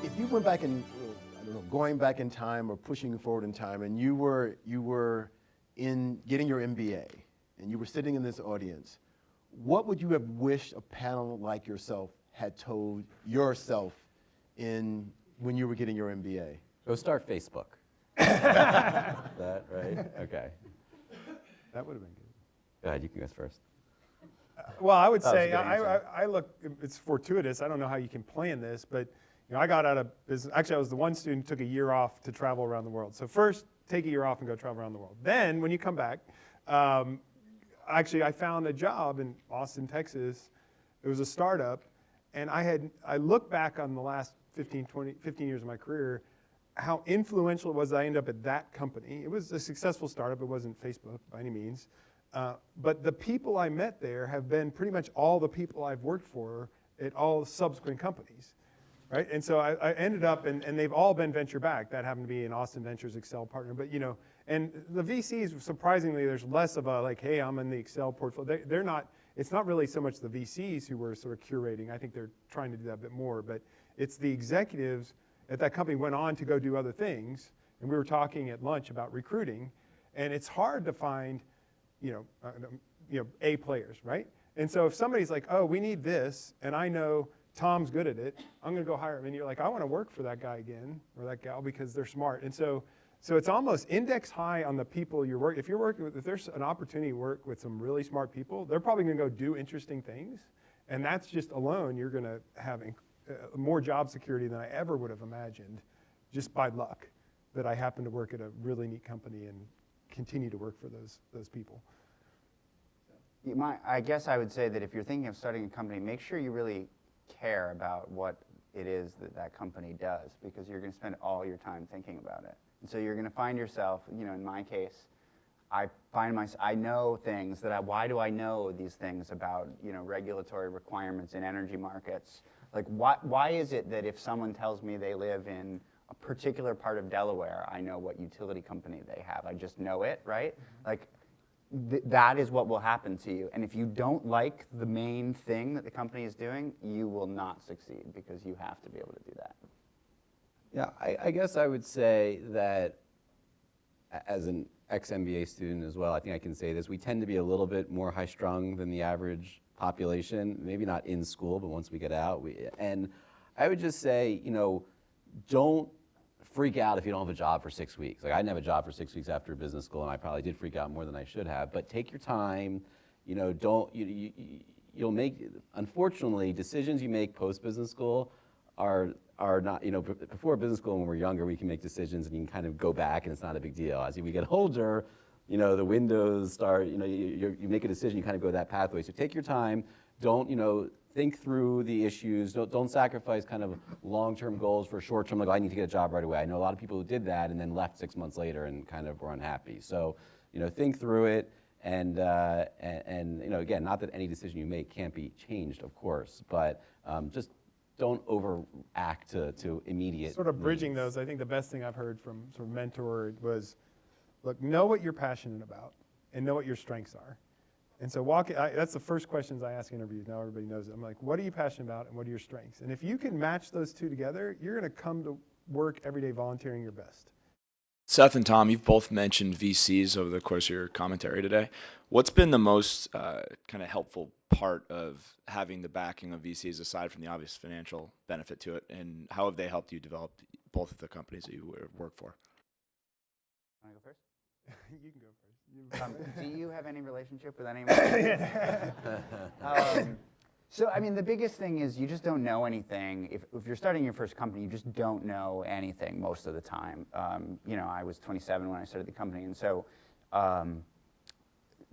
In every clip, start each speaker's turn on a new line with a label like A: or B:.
A: If you went back in, I don't know, going back in time or pushing forward in time, and you were in getting your MBA, and you were sitting in this audience, what would you have wished a panel like yourself had told yourself when you were getting your MBA?
B: Go start Facebook. That right? Okay.
A: That would have been good.
B: Go ahead, you can go first.
C: Well, I would
B: That was a
C: say,
B: good answer.
C: I look, it's fortuitous. I don't know how you can plan this, but I got out of business. Actually, I was the one student who took a year off to travel around the world. So first, take a year off and go travel around the world. Then, when you come back, actually, I found a job in Austin, Texas. It was a startup, and I look back on the last 15 years of my career, how influential it was that I ended up at that company. It was a successful startup. It wasn't Facebook by any means. But the people I met there have been pretty much all the people I've worked for at all subsequent companies, right? And so I ended up, and they've all been venture backed. That happened to be an Austin Ventures Excel partner. But and the VCs, surprisingly, there's less of a like, hey, I'm in the Excel portfolio. They're not. It's not really so much the VCs who were sort of curating. I think they're trying to do that a bit more. But it's the executives at that company went on to go do other things. And we were talking at lunch about recruiting, and it's hard to find A players, right? And so if somebody's like, oh, we need this, and I know Tom's good at it, I'm going to go hire him. And you're like, I want to work for that guy again or that gal because they're smart. And so it's almost index high on the people you're working. If there's an opportunity to work with some really smart people, they're probably going to go do interesting things. And that's just alone, you're going to have more job security than I ever would have imagined, just by luck, that I happen to work at a really neat company and continue to work for those people.
D: I guess I would say that if you're thinking of starting a company, make sure you really care about what it is that company does, because you're going to spend all your time thinking about it. And so you're going to find yourself, in my case, I know things why do I know these things about, regulatory requirements in energy markets? Like, why is it that if someone tells me they live in a particular part of Delaware, I know what utility company they have? I just know it, right? Mm-hmm. Like, that is what will happen to you. And if you don't like the main thing that the company is doing, you will not succeed, because you have to be able to do that.
B: Yeah, I guess I would say that as an ex-MBA student as well, I think I can say this, we tend to be a little bit more high-strung than the average population, maybe not in school, but once we get out. And I would just say, don't freak out if you don't have a job for 6 weeks. Like, I didn't have a job for 6 weeks after business school, and I probably did freak out more than I should have. But take your time. You'll make. Unfortunately, decisions you make post business school are not. Before business school, when we're younger, we can make decisions and you can kind of go back, and it's not a big deal. As we get older, the windows start. You make a decision, you kind of go that pathway. So take your time. Don't think through the issues. Don't sacrifice kind of long-term goals for short-term, like, I need to get a job right away. I know a lot of people who did that and then left 6 months later and kind of were unhappy. So, think through it, and again, not that any decision you make can't be changed, of course, but just don't overact to immediate
C: Sort of bridging
B: needs.
C: those, I think the best thing I've heard from sort of mentor was, look, know what you're passionate about and know what your strengths are. And so that's the first questions I ask in interviews. Now everybody knows it. I'm like, what are you passionate about and what are your strengths? And if you can match those two together, you're going to come to work every day volunteering your best.
E: Seth and Tom, you've both mentioned VCs over the course of your commentary today. What's been the most kind of helpful part of having the backing of VCs, aside from the obvious financial benefit to it, and how have they helped you develop both of the companies that you work for?
D: Want to go first?
C: You can go first.
D: Do you have any relationship with anyone? So, the biggest thing is you just don't know anything. If you're starting your first company, you just don't know anything most of the time. I was 27 when I started the company, and so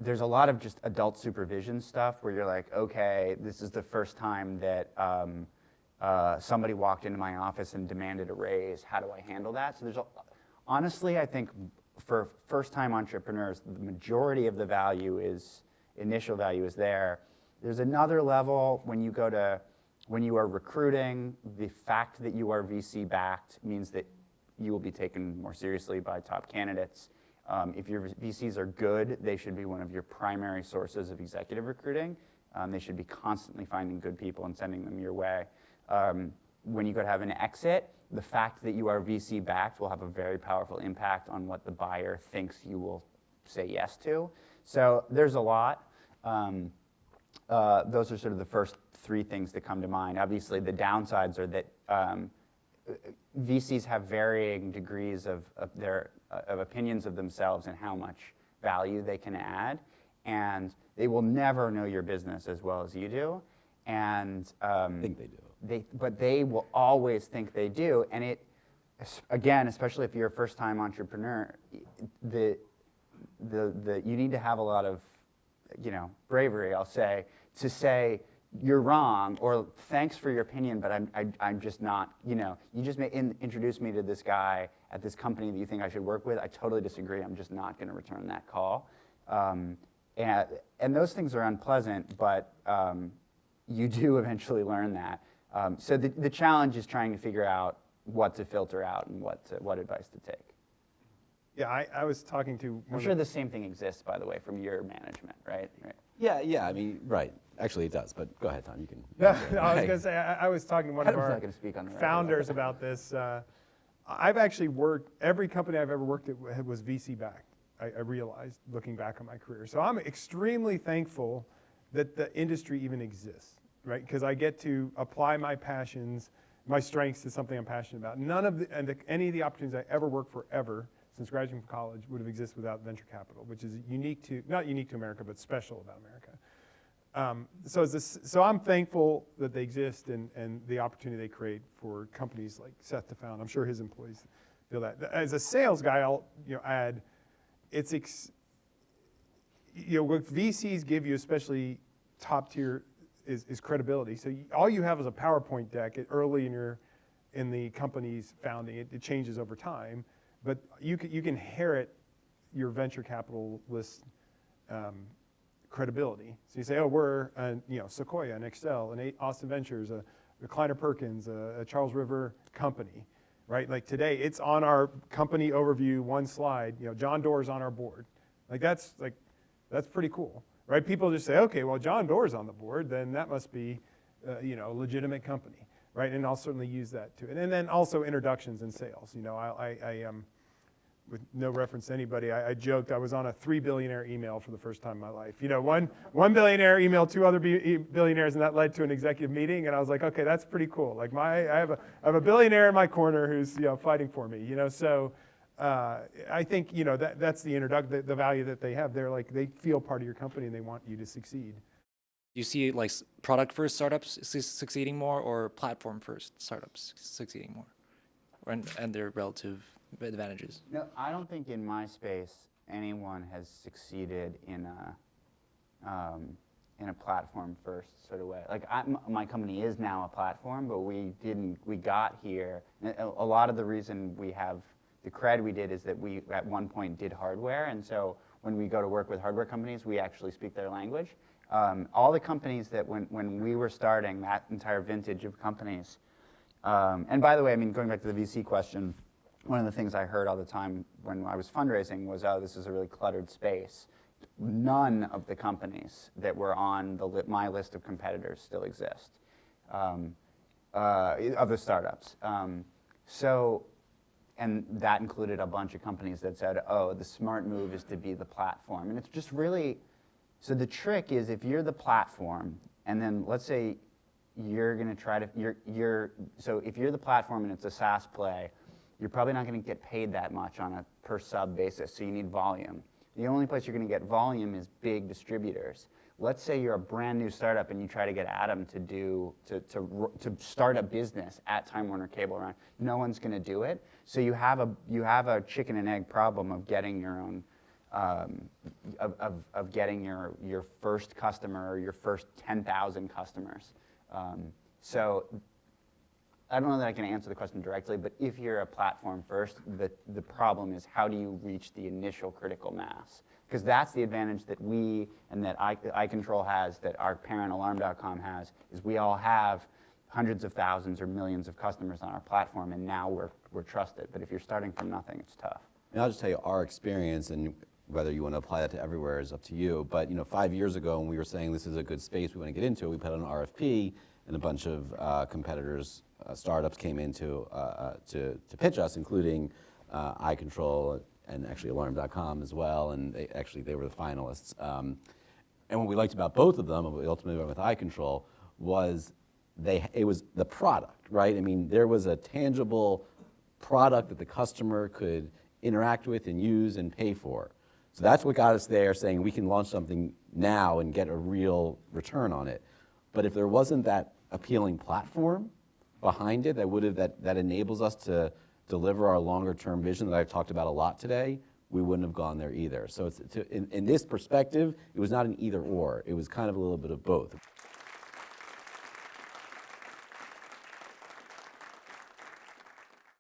D: there's a lot of just adult supervision stuff where you're like, okay, this is the first time that somebody walked into my office and demanded a raise. How do I handle that? So honestly, I think for first-time entrepreneurs, the majority of the initial value is there. There's another level when you are recruiting. The fact that you are VC-backed means that you will be taken more seriously by top candidates. If your VCs are good, they should be one of your primary sources of executive recruiting. They should be constantly finding good people and sending them your way. when you go to have an exit, the fact that you are VC backed will have a very powerful impact on what the buyer thinks you will say yes to. So there's a lot. Those are sort of the first three things that come to mind. Obviously, the downsides are that VCs have varying degrees of opinions of themselves and how much value they can add, and they will never know your business as well as you do. And
B: I think they do.
D: But they will always think they do, and it, again, especially if you're a first-time entrepreneur, you need to have a lot of, bravery, I'll say, to say you're wrong, or thanks for your opinion, but I'm just not, you just introduce me to this guy at this company that you think I should work with. I totally disagree. I'm just not going to return that call. And those things are unpleasant, but you do eventually learn that. So the challenge is trying to figure out what to filter out and what advice to take.
C: Yeah, I was talking to
D: I'm sure the same thing exists, by the way, from your management, right?
B: Yeah, I mean, right. Actually, it does, but go ahead, Tom, you can.
C: No, I was going to say, I was talking to one of
D: I'm
C: our
D: not gonna speak on the record.
C: founders about this. I've actually worked, every company I've ever worked at was VC backed, I realized, looking back on my career. So I'm extremely thankful that the industry even exists, right? Because I get to apply my passions, my strengths to something I'm passionate about. Any of the opportunities I ever worked for ever, since graduating from college, would have existed without venture capital, which is not unique to America, but special about America. So I'm thankful that they exist and the opportunity they create for companies like Seth to found. I'm sure his employees feel that. As a sales guy, I'll add, what VCs give you, especially top tier, is credibility. So all you have is a PowerPoint deck early in the company's founding. It changes over time, but you can inherit your venture capitalist credibility. So you say, oh, we're Sequoia, an Excel, an Austin Ventures, a Kleiner Perkins, a Charles River company, right? Like today, it's on our company overview, one slide. John Doerr's on our board. That's pretty cool, right? People just say, okay, well, John Doerr's on the board, then that must be, a legitimate company, right? And I'll certainly use that too. And then also introductions and sales. I with no reference to anybody, I joked I was on a 3 billionaire email for the first time in my life. One billionaire emailed 2 other billionaires, and that led to an executive meeting. And I was like, okay, that's pretty cool. Like I have a billionaire in my corner who's fighting for me. So I think that's the value that they have. They're like, they feel part of your company and they want you to succeed.
F: Do you see like product first startups succeeding more, or platform first startups succeeding more, and their relative advantages?
D: No, I don't think in my space anyone has succeeded in a platform first sort of way. Like my company is now a platform, but we got here. A lot of the reason we have the cred we did is that we at one point did hardware, and so when we go to work with hardware companies, we actually speak their language. All the companies that when we were starting, that entire vintage of companies, and by the way, I mean, going back to the VC question, one of the things I heard all the time when I was fundraising was, oh, this is a really cluttered space. None of the companies that were on my list of competitors still exist, of the startups. And that included a bunch of companies that said, oh, the smart move is to be the platform. And it's just really, so the trick is if you're the platform, and then let's say you're going to try to, so if you're the platform and it's a SaaS play, you're probably not going to get paid that much on a per sub basis, so you need volume. The only place you're going to get volume is big distributors. Let's say you're a brand new startup and you try to get Adam to start a business at Time Warner Cable Run. No one's going to do it. So you have a chicken and egg problem of getting your own, of getting your first customer or your first 10,000 customers. So I don't know that I can answer the question directly, but if you're a platform first, the problem is how do you reach the initial critical mass? Because that's the advantage that we and that iControl has, that our parent Alarm.com has, is we all have hundreds of thousands or millions of customers on our platform, and now we're trusted. But if you're starting from nothing, it's tough.
B: And I'll just tell you our experience, and whether you want to apply that to everywhere is up to you. But 5 years ago, when we were saying this is a good space we want to get into, we put out an RFP, and a bunch of competitors, startups came in to pitch us, including iControl and actually Alarm.com as well, and they were the finalists. And what we liked about both of them, and we ultimately went with iControl, was it was the product, right? I mean, there was a tangible product that the customer could interact with and use and pay for. So that's what got us there, saying we can launch something now and get a real return on it. But if there wasn't that appealing platform behind it that enables us to deliver our longer term vision that I've talked about a lot today, we wouldn't have gone there either. So in this perspective, it was not an either or, it was kind of a little bit of both.